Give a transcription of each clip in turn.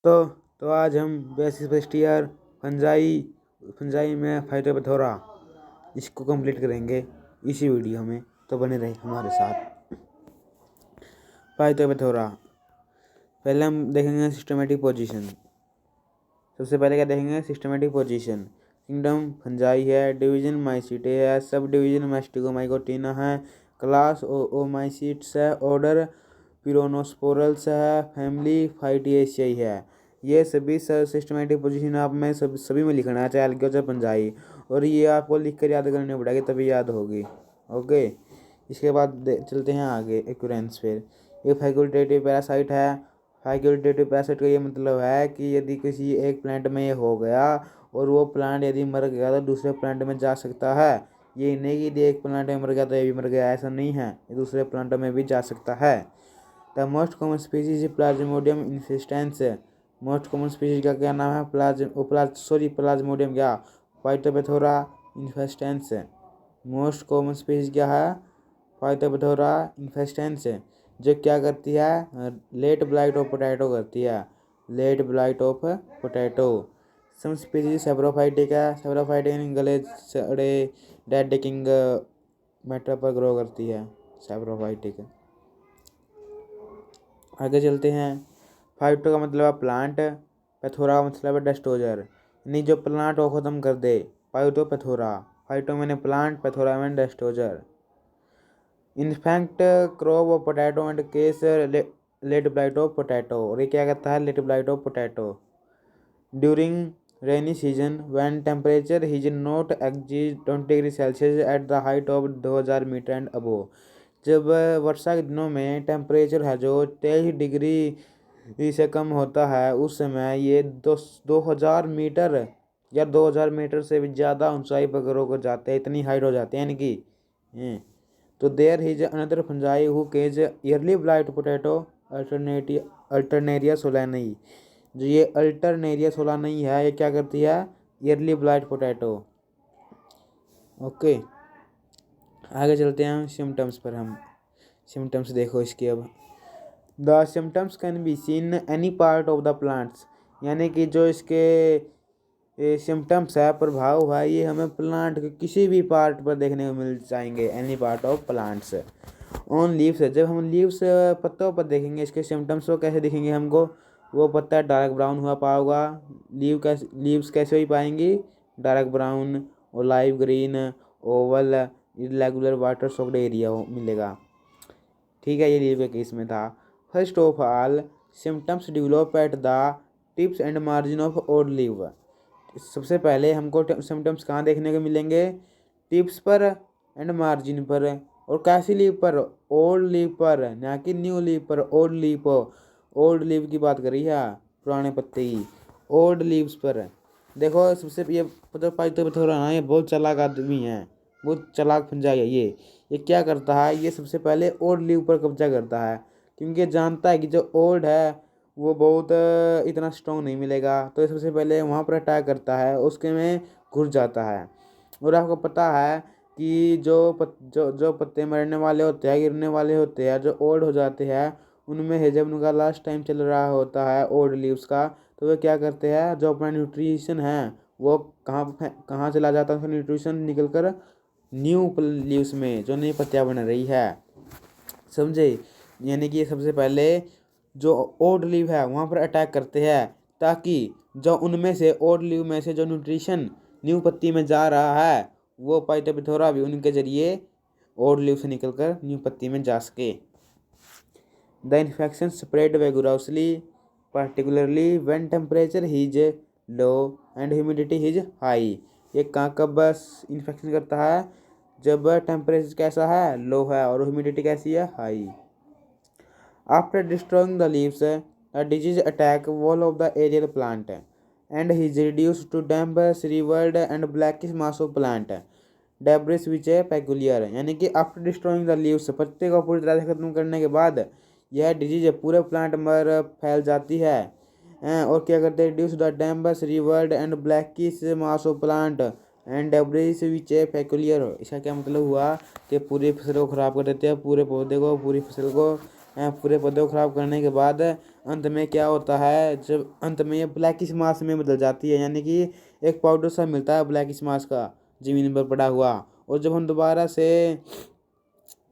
तो आज हम बेसिस फेस्टियर फंजाई में फाइटोप्थोरा इसको कंप्लीट करेंगे इसी वीडियो में, तो बने रहे हमारे साथ। फाइटोप्थोरा पहले हम देखेंगे सिस्टमेटिक पोजीशन। सबसे पहले क्या देखेंगे? Systematic position. किंगडम फंजाई है, डिवीजन माइसीटे है, सब डिवीजन मैस्टिगोमाइकोटिना है, क्लास ओमाइसीट्स है, ऑर्डर पिरोनोस्पोरल्स है, फैमिली फाइटिएशियाई है। ये सभी सिस्टमेटिक पोजीशन आप में सभी में लिखना है, चाहे अलग चाहे पंजाई, और ये आपको लिख कर याद करनी पड़ेगी तभी याद होगी। ओके, इसके बाद चलते हैं आगे एक्यूरेंस। फिर ये फैकल्टेटिव पैरासाइट है। फैकल्टेटिव पैरासाइट का ये मतलब है कि यदि किसी एक प्लांट में ये हो गया और वो प्लांट यदि मर गया तो दूसरे प्लांट में जा सकता है। ये नहीं कि यदि एक प्लांट में मर गया तो ये भी मर गया, ऐसा नहीं है, ये दूसरे प्लांटों में भी जा सकता है। The most common species Plasmodium infestans. Most common species का क्या नाम है? प्लाज्मोडियम क्या? Phytophthora infestans. Most common species क्या है? फाइटोप्थोरा इन्फेस्टेंस, जो क्या करती है? लेट ब्लाइट ऑफ पोटैटो करती है। Late blight of potato. Some species saprophytic है। सेब्रोफाइटिक गले सड़े डेड डिकिंग मैटर पर ग्रो करती है। सेब्रोफाइटिक। आगे चलते हैं। फाइटो का मतलब है प्लांट, पैथोरा का मतलब है डेस्ट्रोजर, यानी जो प्लांट को ख़त्म कर दे। फाइटोप्थोरा, फाइटो मैंने प्लांट, पैथोरा मैंने destroyer. Infect crop of potato and cause late blight of potato, और ये क्या कहता है? Late blight of potato. During rainy season when temperature is not exceed 20 degree Celsius at the height of 2000 metre and above. जब वर्षा के दिनों में टेम्परेचर है जो 23 डिग्री से कम होता है, उस समय ये 2000 मीटर या 2000 मीटर से भी ज़्यादा ऊंचाई पर ग्रो कर जाते हैं, इतनी हाइट हो जाती है इनकी। तो there is another fungi who causes early blight potato Alternaria solani. जो ये अल्टरनेरिया सोलानी है, ये क्या करती है? Yearly blight potato. ओके, आगे चलते हैं सिम्टम्स पर। हम सिम्टम्स देखो इसके। अब the symptoms can be seen any part of the plants, यानी कि जो इसके सिम्टम्स है, प्रभाव है, ये हमें प्लांट के किसी भी पार्ट पर देखने को मिल जाएंगे। Any part of plants. On leaves, जब हम लीव्स पत्तों पर देखेंगे इसके सिम्टम्स, वो कैसे दिखेंगे हमको? वो पत्ता डार्क ब्राउन हुआ पाओगा। लीव्स कैसे हुई पाएंगी? Dark brown, olive green, oval, irregular water soaked area मिलेगा। ठीक है, ये लीव के केस में था। First of all symptoms develop at the tips and margin of old leave. सबसे पहले हमको सिम्टम्स कहाँ देखने को मिलेंगे? टिप्स पर एंड मार्जिन पर। और कैसी लीव पर? ओल्ड लीव पर, ना कि न्यू लीव पर, ओल्ड लीव पर। ओल्ड लीव की बात करी है, पुराने पत्ते की। ओल्ड लीव्स पर देखो। सबसे ये फाइटोप्थोरा ना, ये बहुत चालाक आदमी है, बहुत चालाक फंजाई है ये क्या करता है? ये सबसे पहले ओल्ड लीव पर कब्जा करता है, क्योंकि जानता है कि जो ओल्ड है वो बहुत इतना स्ट्रॉन्ग नहीं मिलेगा, तो ये सबसे पहले वहाँ पर अटैक करता है, उसके में घुस जाता है। और आपको पता है कि जो पत्ते मरने वाले होते हैं, गिरने वाले होते हैं, जो ओल्ड हो जाते हैं, उनमें है जब उनका लास्ट टाइम चल रहा होता है ओल्ड लीव्स का, तो वे क्या करते हैं? जो अपना न्यूट्रिशन है वो कहाँ चला जाता है? उसका न्यूट्रिशन निकल कर न्यू लीव्स में, जो नई पत्तियाँ बन रही है, समझे? यानी कि ये सबसे पहले जो ओल्ड लीव है वहाँ पर अटैक करते हैं, ताकि जो उनमें से ओल्ड लीव में से जो न्यूट्रिशन न्यू पत्ती में जा रहा है, वो फाइटोप्थोरा भी उनके जरिए ओल्ड लीव से निकलकर न्यू पत्ती में जा सके। The infection spread vigorously particularly when temperature is low and humidity is high। ये कहाँ कब इन्फेक्शन करता है? जब टेम्परेचर कैसा है? लो है, और ह्यूमिडिटी कैसी है? High. After destroying the leaves a disease attack wall of the aerial plant and is reduced to damp shriveled and blackish mass of plant debris which है peculiar, यानी कि आफ्टर डिस्ट्रॉइंग द लीव्स, पत्ते को पूरी तरह से खत्म करने के बाद यह डिजीज पूरे प्लांट पर फैल जाती है। और क्या करते हैं? Reduce the damps revered and blackish mass of plant and debris which a peculiar. इसका क्या मतलब हुआ? कि पूरी फसल को ख़राब कर देते हैं, पूरे पौधे को, पूरी फसल को पूरे पौधे को खराब करने के बाद अंत में क्या होता है, जब अंत में ये ब्लैकिश मास में बदल जाती है, यानी कि एक पाउडर सा मिलता है ब्लैकिश मास का जमीन पर पड़ा हुआ। और जब हम दोबारा से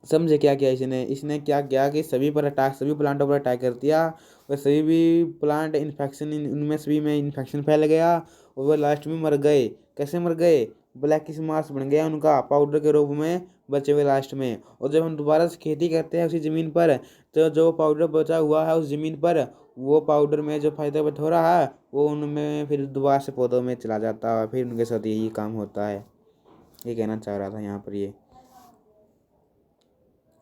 समझे क्या किया इसने इसने क्या किया कि सभी प्लांटों पर अटैक कर दिया, और सभी भी प्लांट इन्फेक्शन उनमें सभी में इन्फेक्शन फैल गया, और वो लास्ट में मर गए। कैसे मर गए? ब्लैकिश मास बन गया उनका पाउडर के रूप में बचे हुए लास्ट में। और जब हम दोबारा से खेती करते हैं उसी ज़मीन पर, तो जो पाउडर बचा हुआ है उस ज़मीन पर, वो पाउडर में जो फायदा हो रहा है वो उनमें फिर दोबारा से पौधों में चला जाता है, फिर उनके साथ यही काम होता है। ये कहना चाह रहा था यहाँ पर। ये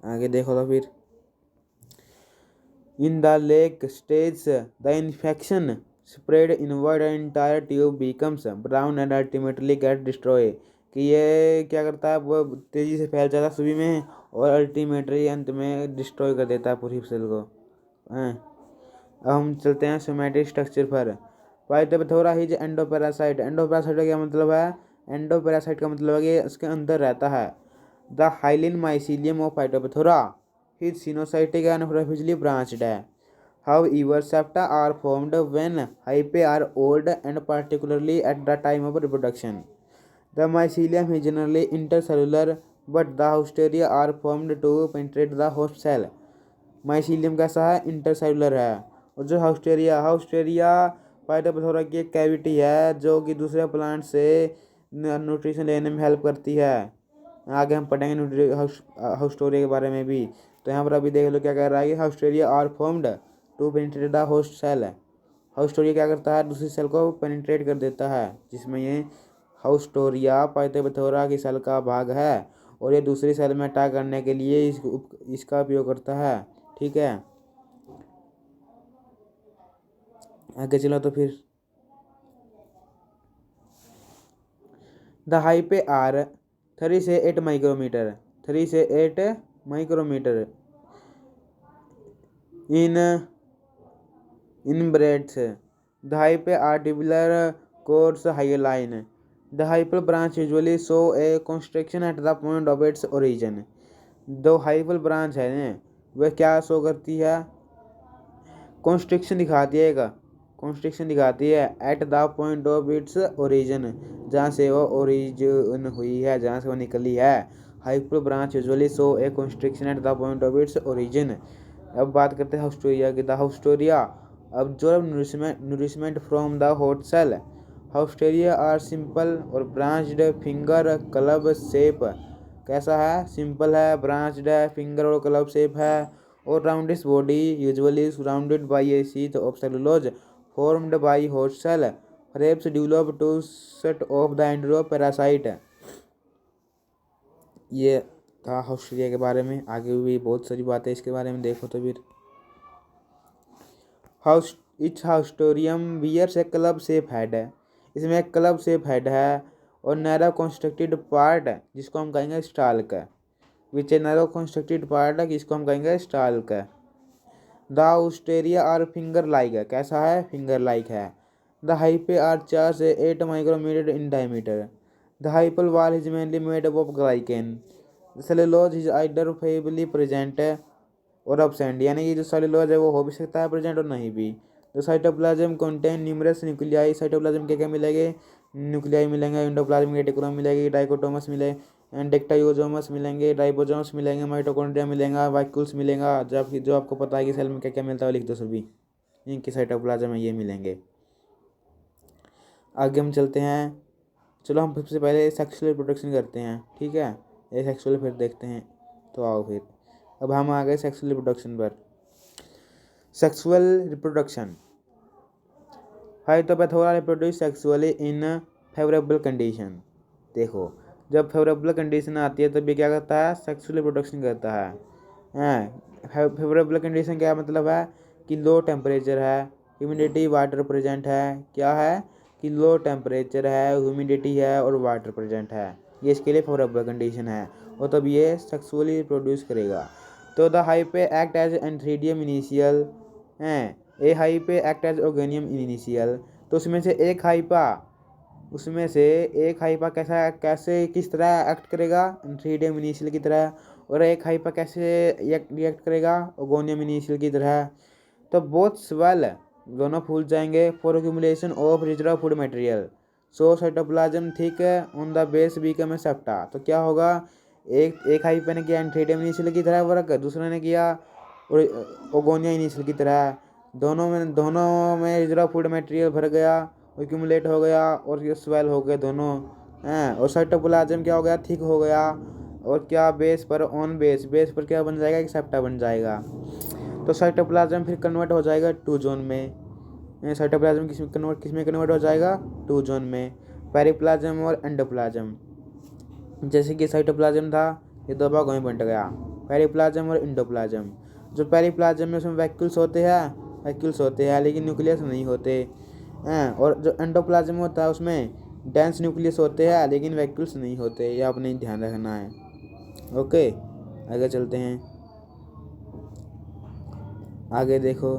आगे देखो तो फिर, in the lake stage the infection spread inward and entire tube becomes brown and ultimately get destroyed। कि ये क्या करता है, वो तेज़ी से फैल जाता है सभी में, और अल्टीमेटली अंत में डिस्ट्रॉय कर देता है पूरी फसल को। हैं, अब हम चलते हैं सोमेटिक स्ट्रक्चर पर। पाइथोप्थोरा इज एंडोपैरासाइट। एंडोपैरासाइट का क्या मतलब है? एंडोपैरासाइट का मतलब है कि उसके अंदर रहता है। The hyaline mycelium of Phytophthora is coenocytic and profusely branched है। However, septa are formed when hyphae are old and particularly at the time of reproduction. The mycelium is generally intercellular, but the hausteria are formed to penetrate the host cell. Mycelium कैसा है? Intercellular है। और जो हाउस्टेरिया हाउस्टेरिया पाइथोप्थोरा की एक cavity है जो कि दूसरे प्लांट से न्यूट्रिशन लेने में हेल्प करती है। आगे हम पढ़ेंगे हाउस्टोरिया के बारे में भी। तो यहाँ पर अभी देख लो क्या कह रहा है कि haustoria are formed to penetrate the host cell. Haustoria क्या करता है? दूसरी सेल को पेनिट्रेट कर देता है, जिसमें ये हाउस्टोरिया पाइथोप्थोरा की सेल का भाग है, और ये दूसरी सेल में अटैक करने के लिए इसका उपयोग करता है। ठीक है, आगे चलो तो फिर। द हाइपे आर 3 से 8 माइक्रोमीटर 3 से 8 micrometer in breadth. The hyphae are tubular, coarse, hyaline. The hyphal branch usually show a constriction at the point of its origin. दो हाइफल ब्रांच है ना, वह क्या शो करती है? कॉन्स्ट्रिक्शन दिखाती है। कॉन्स्ट्रिक्शन दिखाती है eight the point of its origin, जहाँ से वो ओरिजिन हुई है, जहाँ से वो निकली है। Hyphal branch usually show a constriction at the point of its origin. अब बात करते हैं हाउस्टोरिया की। The haustoria absorb nourishment from the host cell. Haustoria are simple और ब्रांच्ड फिंगर क्लब शेप। कैसा है? सिंपल है, ब्रांच्ड है, फिंगर और क्लब शेप है, और roundish body usually surrounded by a sheath of cellulose formed by host cell, perhaps developed to set off the enteroparacyte। ये था हाउस्टेरिया के बारे में। आगे भी बहुत सारी बातें इसके बारे में देखो तो फिर। इच हाउस्टोरियम बियर्स ए क्लब शेप हेड है। इसमें एक क्लब शेप हेड है और नैरो कंस्ट्रक्टेड पार्ट जिसको हम कहेंगे स्टाल्क है। Which a narrow constructed part है जिसको हम कहेंगे स्टाल्क है। The haustoria are finger like है। कैसा है? फिंगर लाइक है। द हाइपे आर 4 से 8 micrometre in diameter. The hyphal wall is mainly made up of glycan. Cellulose is either feebly present और absent, यानी कि जो सेलुलोज है वो हो भी सकता है प्रेजेंट और नहीं भी। तो cytoplasm contain numerous nuclei. Cytoplasm के क्या मिलेंगे? न्यूक्लियाई मिलेंगे। एंडोप्लाज्म रेटिकुलम मिलेगी, डाइकोटोमस मिले, डेक्टायोजोमस मिलेंगे, राइबोसोम्स मिलेंगे, माइटोकॉन्ड्रिया मिलेगा, वाक्यूल्स मिलेगा। जब जो आपको पता है कि सेल में क्या क्या मिलता है लिख दो सभी। इनकी साइटोप्लाज्म में ये मिलेंगे। आगे हम चलते हैं। चलो हम सबसे पहले सेक्सुअल रिप्रोडक्शन करते हैं। ठीक है, ये सेक्सुअल फिर देखते हैं। तो आओ फिर, अब हम आ गए सेक्सुअल रिप्रोडक्शन पर। Sexual reproduction. Phytophthora reproduce sexually in favourable condition. देखो, जब फेवरेबल कंडीशन आती है तब ये क्या करता है? सेक्सुअल रिप्रोडक्शन करता है। फेवरेबल कंडीशन क्या मतलब है? कि लो टेम्परेचर है, ह्यूमिडिटी वाटर प्रेजेंट है। क्या है? कि लो टेम्परेचर है, ह्यूमिडिटी है और वाटर प्रेजेंट है। ये इसके लिए फेवरेबल कंडीशन है, और तब ये सेक्सुअली रिप्रोड्यूस करेगा। तो the hyphae act as antheridium initial हैं। A hyphae act as oogonium initial. तो उसमें से एक हाइपा कैसे किस तरह एक्ट करेगा? एंथ्रीडियम इनिशियल की तरह। और एक हाइपर कैसे रिएक्ट करेगा ओगोनियम इनिशियल की तरह। तो बोथ स्वेल, दोनों फूल जाएंगे for accumulation of reserve food material. So cytoplasm thick on the base become a septa. तो क्या होगा, एक हाइपर ने किया एंथीडियम इनिशियल की तरह वर्क, दूसरे ने किया ओगोनिया इनिशियल की तरह। दोनों में रिजर्व फूड मटेरियल भर गया, एक्यूमुलेट हो गया और ये स्वेल हो गए दोनों हैं। और साइटोप्लाज्म क्या हो गया, थिक हो गया। और क्या बेस पर ऑन बेस पर क्या बन जाएगा, एक सेप्टा बन जाएगा। तो साइटोप्लाज्म फिर कन्वर्ट हो जाएगा टू जोन में। साइटोप्लाज्म किसमें कन्वर्ट हो जाएगा, टू जोन में, पेरिप्लाज्म और एंडोप्लाज्म। जैसे कि साइटोप्लाज्म था ये दो भागों में बंट गया, पेरिप्लाज्म और इंडोप्लाज्म। जो पेरिप्लाज्म में उसमें वैक्यूल्स होते हैं लेकिन न्यूक्लियस नहीं होते हैं। और जो एंडोप्लाज्म होता है उसमें डेंस न्यूक्लियस होते हैं लेकिन वैक्यूल्स नहीं होते। ये आपने ध्यान रखना है। ओके, आगे चलते हैं। आगे देखो,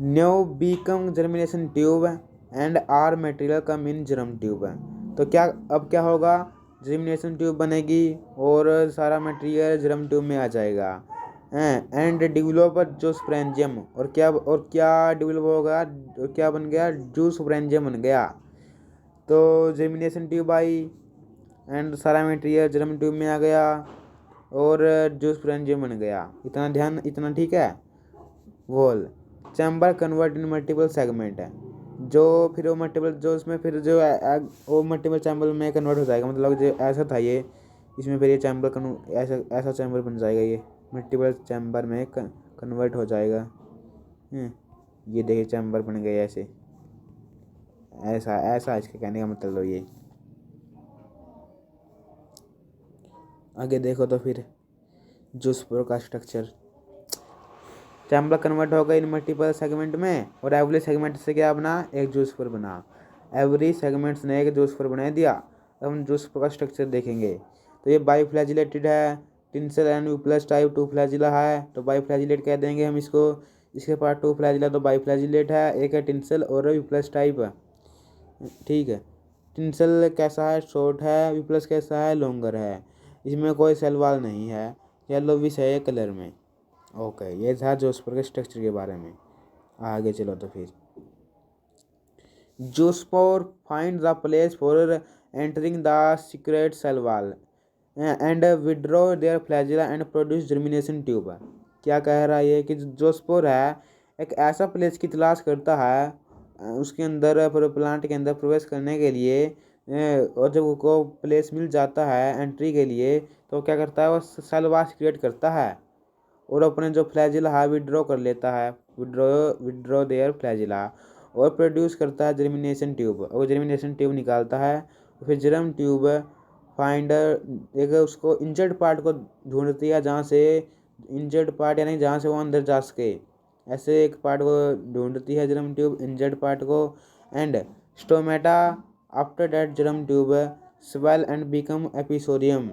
new become germination tube and are material come in germ tube. तो क्या अब क्या होगा, जर्मिनेशन ट्यूब बनेगी और सारा मटेरियल जर्म ट्यूब में आ जाएगा एंड डेवलप जूस्प्रेंजियम। और क्या डेवलप होगा, और क्या बन गया, जूस्प्रेंजियम बन गया। तो जर्मिनेशन ट्यूब आई एंड सारा मटेरियल जर्म ट्यूब में आ गया और जूस्प्रेंजियम बन गया। इतना ठीक है। Wall chamber convert in multiple segment है, जो फिर वो मल्टीपल जो उसमें फिर जो वो मल्टीपल चैम्बर में कन्वर्ट हो जाएगा। मतलब जो ऐसा था ये, इसमें फिर ये चैम्बर ऐसा चैम्बर बन जाएगा, ये मल्टीपल चैम्बर में कन्वर्ट हो जाएगा। ये देखिए चैम्बर बन गए ऐसे, ऐसा इसके कहने का मतलब ये। आगे देखो तो फिर जूस्पोर का स्ट्रक्चर, चैम्बर कन्वर्ट हो गए इन मल्टीपल सेगमेंट में और एवरी सेगमेंट से क्या बना, एक जूस्पोर बना। एवरी सेगमेंट्स ने एक जूस्पोर बना दिया। अब हम जूस्पोर का स्ट्रक्चर देखेंगे। तो ये बाईफ्लैजिलेटेड है, tinsel and whiplash type two flagella है, तो बाईफ्लैजिलेट कह देंगे हम इसको। इसके पास टू फ्लैजिला तो बाईफ्लैजिलेट है, एक है टिंसल और यूप्लस टाइप। ठीक है, टिंसल कैसा है, शॉर्ट है, यूप्लस कैसा है, लॉन्गर है। इसमें कोई सेल वॉल नहीं है, येलोविश है कलर में। ओके, ये था जूस्पोर के स्ट्रक्चर के बारे में। आगे चलो तो फिर, zoospore find the place for entering the secret cell wall and withdraw their flagella and produce germination tube. क्या कह रहा है ये कि जूस्पोर है एक ऐसा प्लेस की तलाश करता है उसके अंदर प्लांट के अंदर प्रवेश करने के लिए। और जब उसको प्लेस मिल जाता है एंट्री के लिए, तो क्या करता है, वो सेल वॉल क्रिएट करता है और अपने जो फ्लैजिला है विड्रॉ कर लेता है, विड्रॉ देयर फ्लैजिला, और प्रोड्यूस करता है जर्मिनेशन ट्यूब, और जर्मिनेशन ट्यूब निकालता है। फिर जर्म ट्यूब फाइंडर एक उसको इंजर्ड पार्ट को ढूंढती है, जहाँ से इंजर्ड पार्ट यानी जहाँ से वो अंदर जा सके, ऐसे एक पार्ट को ढूंढती है जर्म ट्यूब, इंजर्ड पार्ट को। And stomata after that germ tube swell and become appressorium.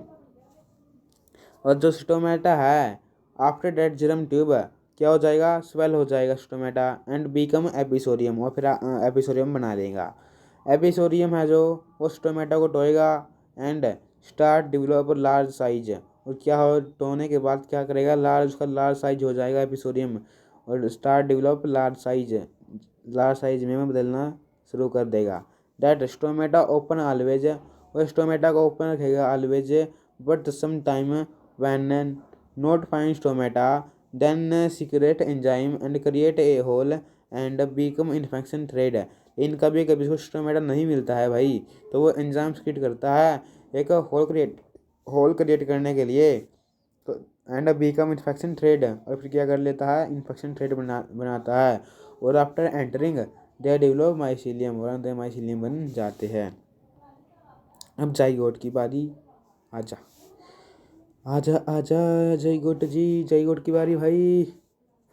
और जो स्टोमेटा है आफ्टर डेट जर्म ट्यूब क्या हो जाएगा, स्वेल हो जाएगा स्टोमेटा एंड बीकम एपिसोडियम, और फिर एपिसोडियम बना देगा। एपिसोडियम है जो वो स्टोमेटा को टोएगा and start develop large size. और क्या हो, टोने के बाद क्या करेगा, उसका लार्ज साइज हो जाएगा एपिसोडियम, और स्टार्ट डेवलप लार्ज साइज में बदलना शुरू कर देगा। दैट स्टोमेटा ओपन ऑलवेज, और स्टोमेटा को ओपन रखेगा always, but some time when not find stomata then secrete enzyme and create a hole and become infection thread। इन कभी कभी उसको स्टोमेटा नहीं मिलता है भाई, तो वो एंजाइम क्रिएट करता है एक होल क्रिएट करने के लिए, तो एंड बीकम इन्फेक्शन थ्रेड, और फिर क्या कर लेता है, इन्फेक्शन थ्रेड बनाता है। और after entering they develop mycelium, और दे माइसीलियम बन जाते हैं। अब जाइगोट की बारी, आजा आजा आजा जाइगोट जी, जाइगोट की बारी भाई।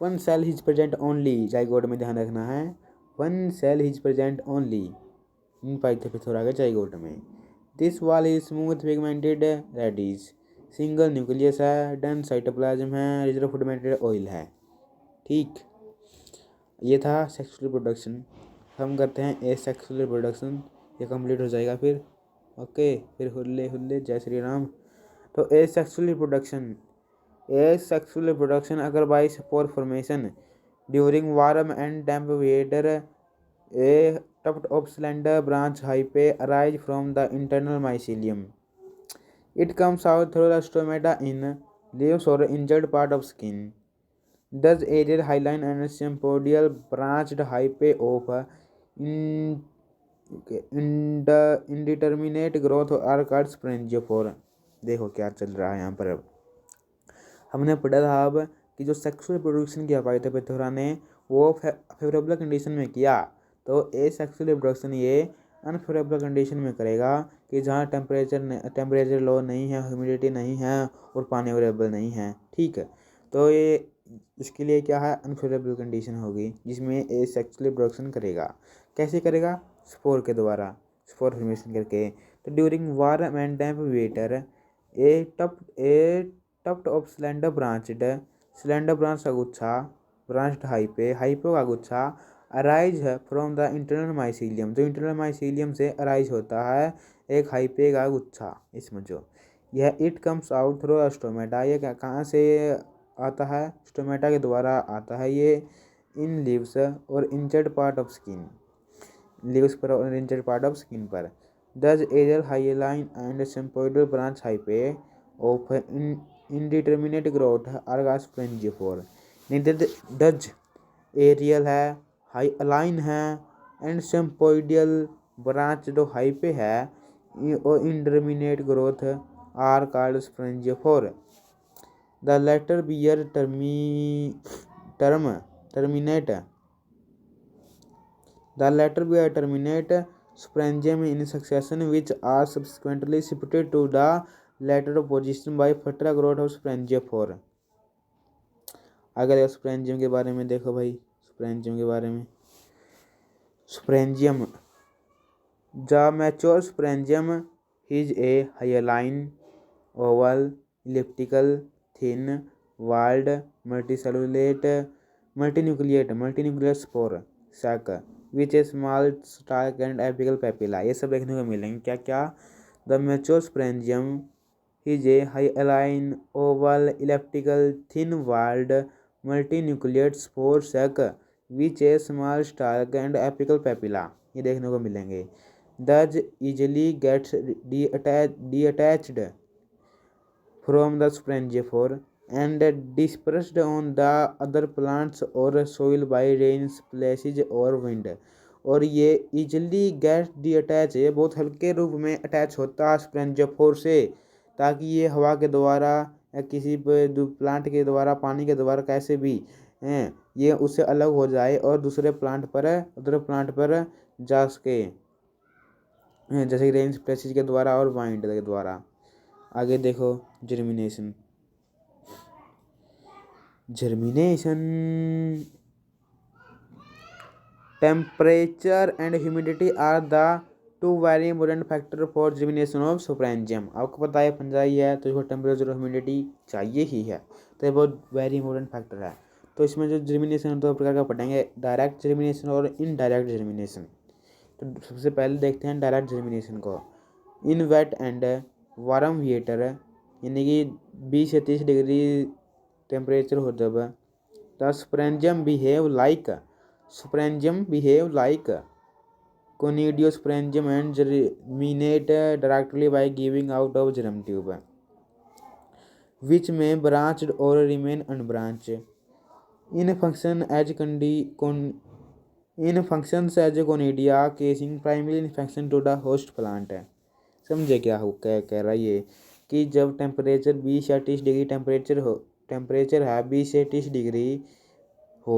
One cell is present only, zygote में ध्यान रखना है, one cell is present only in Phytophthora के जाइगोट में। This wall is smooth pigmented reddish, single nucleus है, डेंस साइटोप्लाज्म है, रिजर्व फूड मटेरियल ऑयल है। ठीक, ये था सेक्सुअल रिप्रोडक्शन। हम करते हैं ए सेक्सुअल रिप्रोडक्शन, ये कंप्लीट हो जाएगा फिर। ओके, फिर हुल्ले हुल्ले, जय श्री राम। तो asexual reproduction occur by spore formation during warm and damp weather. A tuft of slender branch hyphae arise from the internal mycelium. It comes out through the stomata in leaves or injured part of skin. Thus, aerial hyaline and sympodial branched hyphae of in, indeterminate growth are called sporangiophore. देखो क्या चल रहा है यहाँ पर। अब हमने पढ़ा था अब कि जो सेक्सुअल रिप्रोडक्शन किया पाइथोपेथोरा ने वो फेवरेबल कंडीशन में किया, तो ए सेक्सुअल रिप्रोडक्शन ये अनफेवरेबल कंडीशन में करेगा कि जहाँ टेम्परेचर लो नहीं है, ह्यूमिडिटी नहीं है और पानी अवेलेबल नहीं है। ठीक है, तो ये इसके लिए क्या है, अनफेवरेबल कंडीशन होगी जिसमें ए सेक्सुअल रिप्रोडक्शन करेगा। कैसे करेगा? स्पोर के द्वारा, स्पोर फॉर्मेशन करके। तो during warm and damp weather a tuft of slender branch का गुच्छा, ब्रांच्ड हाइपो का गुच्छा अराइज है फ्रॉम द इंटरनल माइसीलियम, जो इंटरनल माइसीलियम से अराइज होता है एक हाइपे का गुच्छा। इसमें जो यह it comes out through stomata, ये कहाँ से आता है? स्टोमेटा के द्वारा आता है ये। इन लीव्स और injured part of skin, leaves पर और इंजर्ड पार्ट ऑफ स्किन पर। These aerial hyaline and sympodial branch hyphae of indeterminate growth आर्गास स्पोरेंजियोफोर। डज एरियल है, हाई अलाइन है एंड सिम्पोइडियल ब्रांच जो हाइपे है और indeterminate growth are called sporangiophore. The latter bear terminate sporangium in succession, which are subsequently shifted to the lateral position by further growth of sporangiophore। अगर sporangium के बारे में देखो भाई, स्पोरेंजियम के बारे में, sporangium the mature sporangium is a hyaline oval elliptical thin walled multinucleate spore sac which a small stalk and apical papilla। ये सब देखने को मिलेंगे। क्या क्या? The mature sporangium is a hyaline oval elliptical thin walled multinucleate spore sac which a small stalk and apical papilla, ये देखने को मिलेंगे। Thus easily gets detached from the sporangiophore and dispersed on the other plants or soil by rain splashes or wind। और ये easily gets detached, ये बहुत हल्के रूप में अटैच होता है स्पोरेंजियोफोर से, ताकि ये हवा के द्वारा या किसी प्लांट के द्वारा, पानी के द्वारा कैसे भी ये उससे अलग हो जाए और दूसरे प्लांट पर जा सके, जैसे कि रेन स्प्लैशेस के द्वारा और वाइंड के द्वारा। आगे देखो germination. Temperature and humidity are the two very important factor for germination of sporangium. आपको पता है फंजाई है तो इसको टेम्परेचर और ह्यूमिडिटी चाहिए ही है, तो ये बहुत वेरी इंपॉर्टेंट फैक्टर है। तो इसमें जो जर्मिनेशन दो प्रकार का पढ़ेंगे, डायरेक्ट जर्मिनेशन और इनडायरेक्ट जर्मिनेशन। तो सबसे पहले देखते हैं डायरेक्ट जर्मिनेशन को। In wet and warm weather, यानी कि 20 से 30 डिग्री टेम्परेचर हो जब, the sporangium behave like conidiosporangium and germinate directly by giving out of germ tube which may branched or remain unbranched in functions as conidia casing primary infection to the host plant। समझे क्या कह रहा है ये, कि जब temperature 20 या 30 डिग्री टेम्परेचर है 20 से 30 डिग्री हो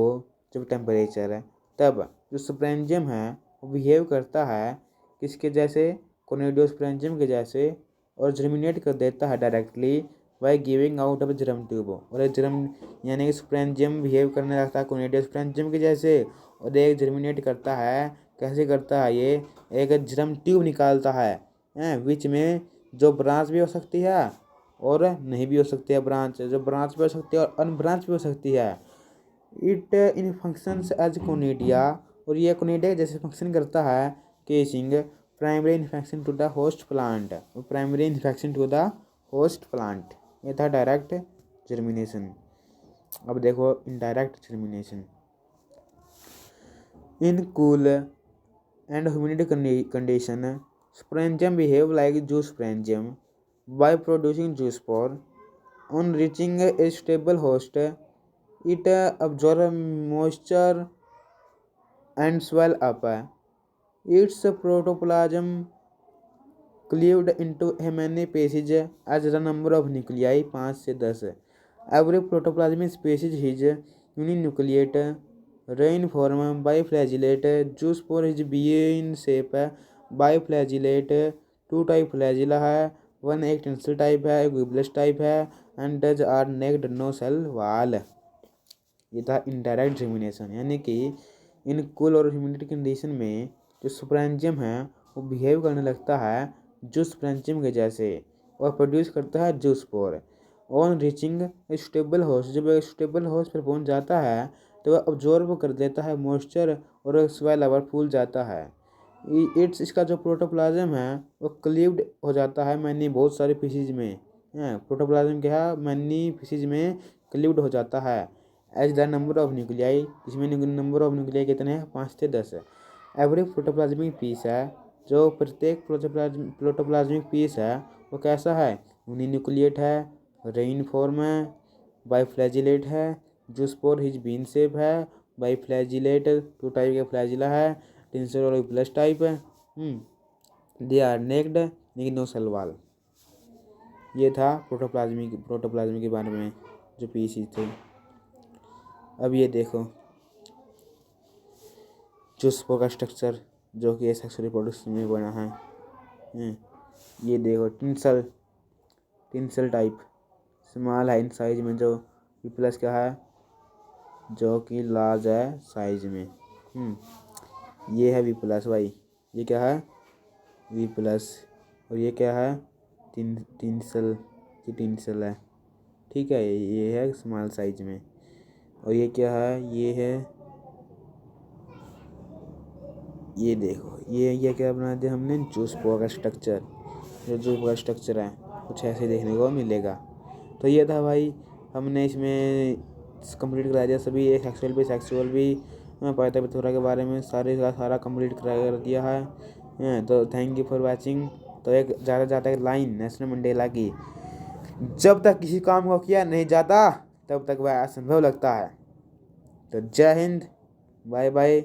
जब टेम्परेचर है, तब जो स्पोरेंजियम है वो बिहेव करता है किसके जैसे? कोनिडियोस्पोरेंजियम के जैसे, और जर्मिनेट कर देता है directly by giving out of germ tube. और एक जर्म यानी कि स्पोरेंजियम बिहेव करने लगता है कोनिडियोस्पोरेंजियम के जैसे, और एक जर्मिनेट करता है। कैसे करता है ये? एक जर्म ट्यूब निकालता है विच में जो ब्रांच भी हो सकती है और नहीं भी हो सकती है, ब्रांच जो ब्रांच भी हो सकती है और अनब्रांच भी हो सकती है। It in functions as conidia, और ये कोनिडिया जैसे फंक्शन करता है causing primary infection to the host plant, primary infection to the host plant. ये था डायरेक्ट जर्मिनेशन। अब देखो indirect germination. In cool and humidity condition sporangium behave like juice sporangium by producing juice spore. On reaching a stable host, it absorbs moisture and swell up. Its protoplasm cleaved into many pieces as the number of nuclei 5 से 10. Every protoplasmic species is uninucleate, reniform, biflagellate. Juice spore is bean shape, biflagellate. 2 type flagella है, one एक tinsel type है, एक whiplash type है, and does are naked no cell wall. ये था indirect germination, यानी कि इन कूल और ह्यूमिडिटी कंडीशन में जो स्पोरेंजियम है वो बिहेव करने लगता है जूस स्पोरेंजियम के जैसे और प्रोड्यूस करता है juice spore. On reaching stable host, जब स्टेबल होस्ट पर पहुंच जाता है तो वह ऑब्जॉर्ब कर लेता है मॉइस्चर और स्वेल ओवर फूल जाता है। इसका जो प्रोटोप्लाज्म है वो क्लीव्ड हो जाता है मैनी बहुत सारे पीसीज में। प्रोटोप्लाज्म क्या है, मैनी पीसीज में क्लीव्ड हो जाता है। As the number of nuclei, इसमें नंबर ऑफ न्यूक्लियाई कितने हैं, 5 से 10 है। एवरी प्रोटोप्लाज्मिक पीस है, जो प्रत्येक प्रोटोप्लाज्मिक पीस है वो कैसा है, यूनिन्यूक्लिएट है, रेनफॉर्म है, बाइफ्लैजिलेट है, जो स्पोर हिज बीन शेप है, बाइफ्लैजिलेट 2 टाइप के फ्लैजिला है, टिंसर और प्लस टाइप है। They are naked no cell wall. ये था प्रोटोप्लाज्मिक के बारे में जो पीसीज थे। अब ये देखो जो स्पोर का स्ट्रक्चर जो कि सेक्सुअल रिप्रोडक्शन में बना है। ये देखो टिंसल टाइप स्मॉल है इन साइज में, जो बी प्लस क्या है जो कि लार्ज है साइज में। ये है वी प्लस भाई, ये क्या है वी प्लस, और ये क्या है टिंसल, ये टिंसल है, ठीक है। ये है स्मॉल साइज में, और ये क्या है, ये है, ये देखो ये क्या बना दिया हमने, जूस स्पोर का स्ट्रक्चर। जो जूस स्पोर का स्ट्रक्चर है कुछ ऐसे देखने को मिलेगा। तो ये था भाई, हमने इसमें कंप्लीट करा दिया सभी, एक सेक्सुअल भी पाइथागोरस के बारे में सारा कंप्लीट कर दिया है। तो थैंक यू फॉर वाचिंग। तो एक ज़्यादा लाइन नेल्सन मंडेला की, जब तक किसी काम को किया नहीं जाता तब तक वह असंभव लगता है। तो जय हिंद, बाय बाय।